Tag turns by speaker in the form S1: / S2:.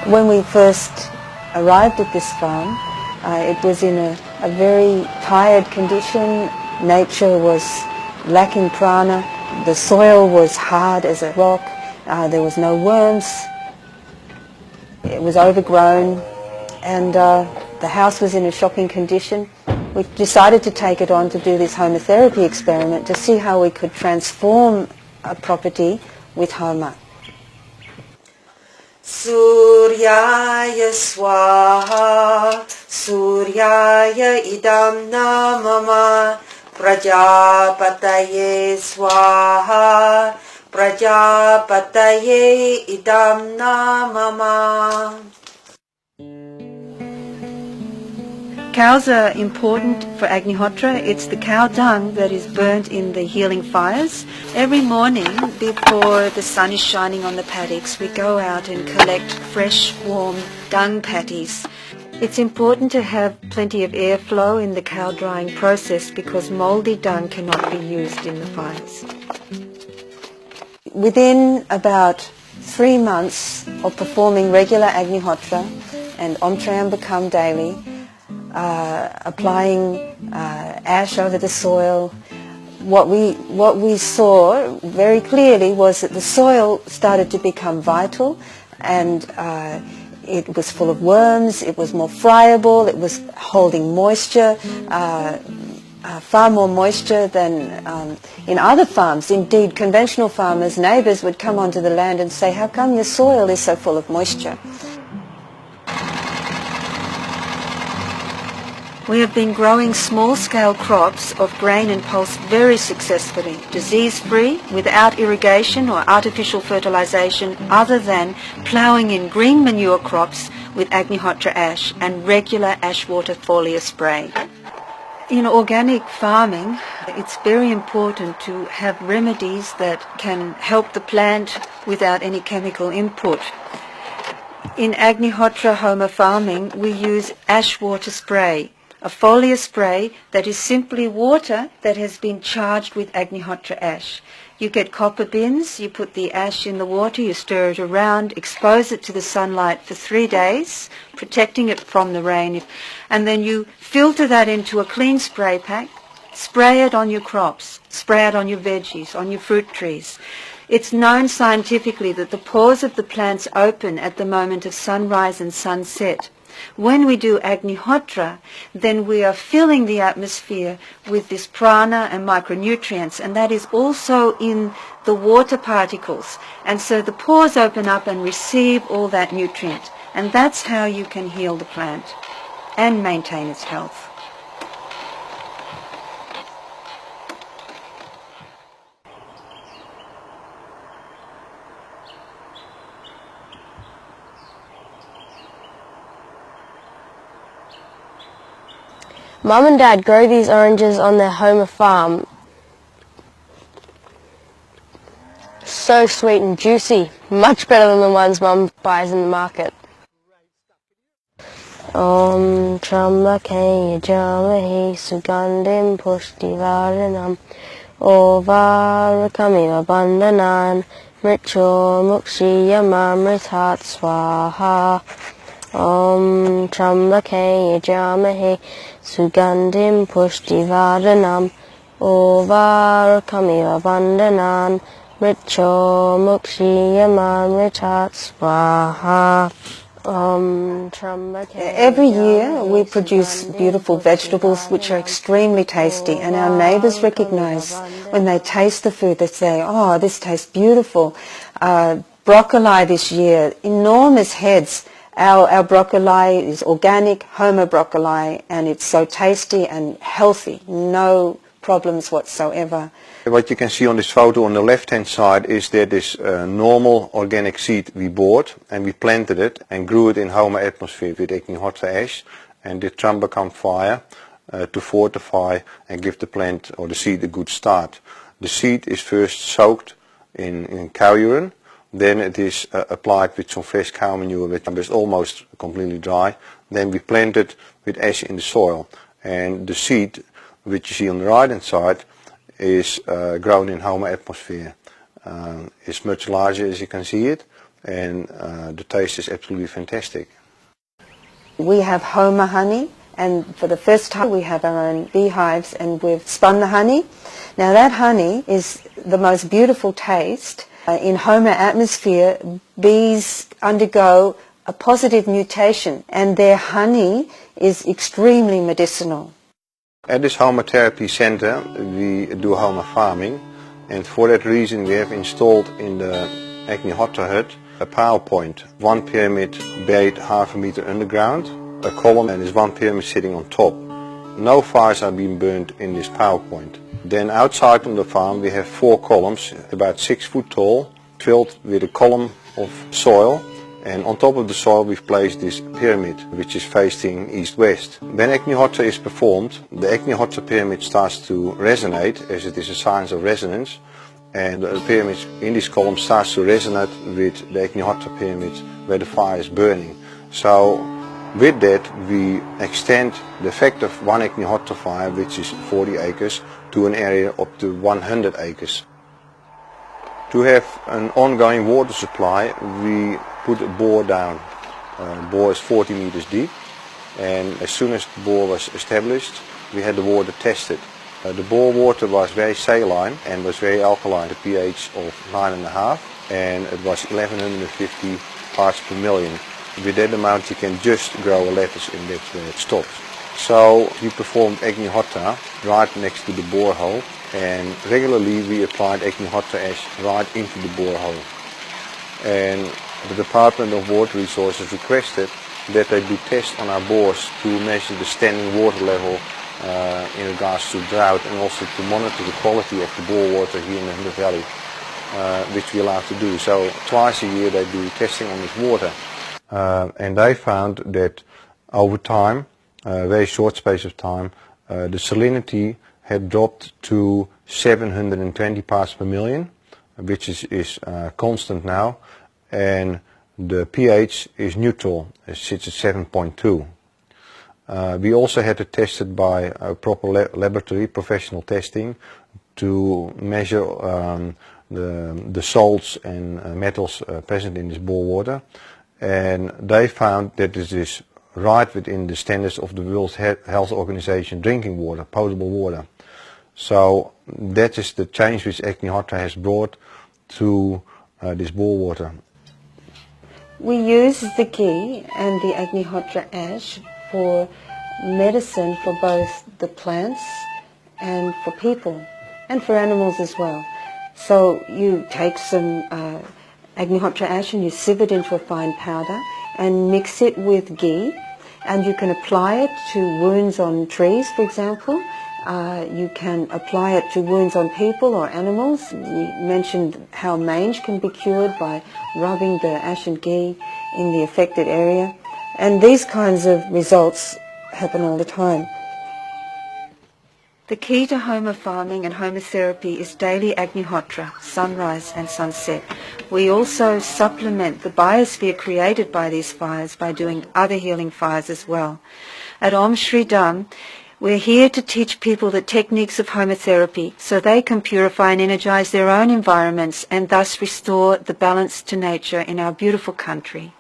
S1: When we first arrived at this farm, it was in a very tired condition. Nature was lacking prana. The soil was hard as a rock. There was no worms. It was overgrown, and the house was in a shocking condition. We decided to take it on to do this homotherapy experiment to see how we could transform a property with Homa. Suryaya swaha, Suryaya idam namama, Prajapataye swaha, Prajapataye idam namama. Cows are important for Agnihotra. It's the cow dung that is burnt in the healing fires. Every morning before the sun is shining on the paddocks, we go out and collect fresh, warm dung patties. It's important to have plenty of airflow in the cow drying process because mouldy dung cannot be used in the fires. Within about 3 months of performing regular Agnihotra and Om Triambakam daily, applying ash over the soil, what we saw very clearly was that the soil started to become vital, and it was full of worms, it was more friable, it was holding moisture, far more moisture than in other farms. Indeed, conventional farmers, neighbours would come onto the land and say, "How come your soil is so full of moisture?" We have been growing small-scale crops of grain and pulse very successfully, disease-free, without irrigation or artificial fertilisation, other than ploughing in green manure crops with Agnihotra ash and regular ash water foliar spray. In organic farming, it's very important to have remedies that can help the plant without any chemical input. In Agnihotra Homa farming, we use ash water spray, a foliar spray that is simply water that has been charged with Agnihotra ash. You get copper bins, you put the ash in the water, you stir it around, expose it to the sunlight for 3 days, protecting it from the rain, and then you filter that into a clean spray pack, spray it on your crops, spray it on your veggies, on your fruit trees. It's known scientifically that the pores of the plants open at the moment of sunrise and sunset. When we do Agnihotra, then we are filling the atmosphere with this prana and micronutrients, and that is also in the water particles. And so the pores open up and receive all that nutrient. And that's how you can heal the plant and maintain its health.
S2: Mum and Dad grow these oranges on their Homa farm. So sweet and juicy, much better than the ones Mum buys in the market. Om Trambake Yajamahe Sugandim Pushtivaranam Ovarakamiva Bandhanan Mrityo Mukshiyamamritat Swaha. Om Trambake Yajamahe Sugandim Pushtivaranam Ovarakamiva Bandhanan Mrityo Mukshiyamamritat Swaha.
S1: Every year we produce beautiful vegetables which are extremely tasty, and our neighbours recognise when they taste the food. They say, "Oh, this tastes beautiful." Broccoli this year, enormous heads. Our broccoli is organic, Homa broccoli, and it's so tasty and healthy. No problems whatsoever.
S3: What you can see on this photo on the left-hand side is that this normal organic seed we bought, and we planted it and grew it in Homa atmosphere with Agnihotra ash and did Trambakam fire to fortify and give the plant or the seed a good start. The seed is first soaked in cow urine, then it is applied with some fresh cow manure which is almost completely dry. Then we plant it with ash in the soil, and the seed which you see on the right hand side is grown in Homa atmosphere. It's much larger as you can see it, and the taste is absolutely fantastic.
S1: We have Homa honey, and for the first time we have our own beehives, and we've spun the honey. Now that honey is the most beautiful taste. In Homa atmosphere, bees undergo a positive mutation, and their honey is extremely medicinal.
S3: At this Homa Therapy Center we do Homa farming, and for that reason we have installed in the Agnihotra hut a power point. One pyramid buried half a meter underground, a column, and there's one pyramid sitting on top. No fires are being burned in this power point. Then outside on the farm we have 4 columns about 6 foot tall, filled with a column of soil, and on top of the soil we've placed this pyramid which is facing east-west. When Agnihotra is performed, the Agnihotra pyramid starts to resonate, as it is a science of resonance, and the pyramid in this column starts to resonate with the Agnihotra pyramid where the fire is burning. So with that we extend the effect of one Agnihotra fire, which is 40 acres, to an area up to 100 acres. To have an ongoing water supply we put a bore down. The bore is 40 meters deep, and as soon as the bore was established we had the water tested. The bore water was very saline and was very alkaline, the pH of 9.5, and it was 1150 parts per million. With that amount you can just grow a lettuce, and that's where it stops. So we performed Agnihotra right next to the borehole, and regularly we applied Agnihotra ash right into the borehole. And the Department of Water Resources requested that they do tests on our bores to measure the standing water level in regards to drought, and also to monitor the quality of the bore water here in the Hunter Valley, which we're allowed to do. So twice a year they do testing on this water. And they found that over time, a very short space of time, the salinity had dropped to 720 parts per million, which is constant now, and the pH is neutral, it sits at 7.2. We also had it tested by a proper laboratory, professional testing, to measure the salts and metals present in this bore water, and they found that this is right within the standards of the World Health Organization drinking water, potable water. So that is the change which Agnihotra has brought to this bore water.
S1: We use the ghee and the Agnihotra ash for medicine for both the plants and for people, and for animals as well. So you take some Agnihotra ash and you sieve it into a fine powder and mix it with ghee, and you can apply it to wounds on trees, for example. You can apply it to wounds on people or animals. We mentioned how mange can be cured by rubbing the ash and ghee in the affected area, and these kinds of results happen all the time. The key to Homa farming and Homa therapy is daily Agnihotra, sunrise and sunset. We also supplement the biosphere created by these fires by doing other healing fires as well. At Om Shri Dham, we're here to teach people the techniques of Homa therapy so they can purify and energize their own environments and thus restore the balance to nature in our beautiful country.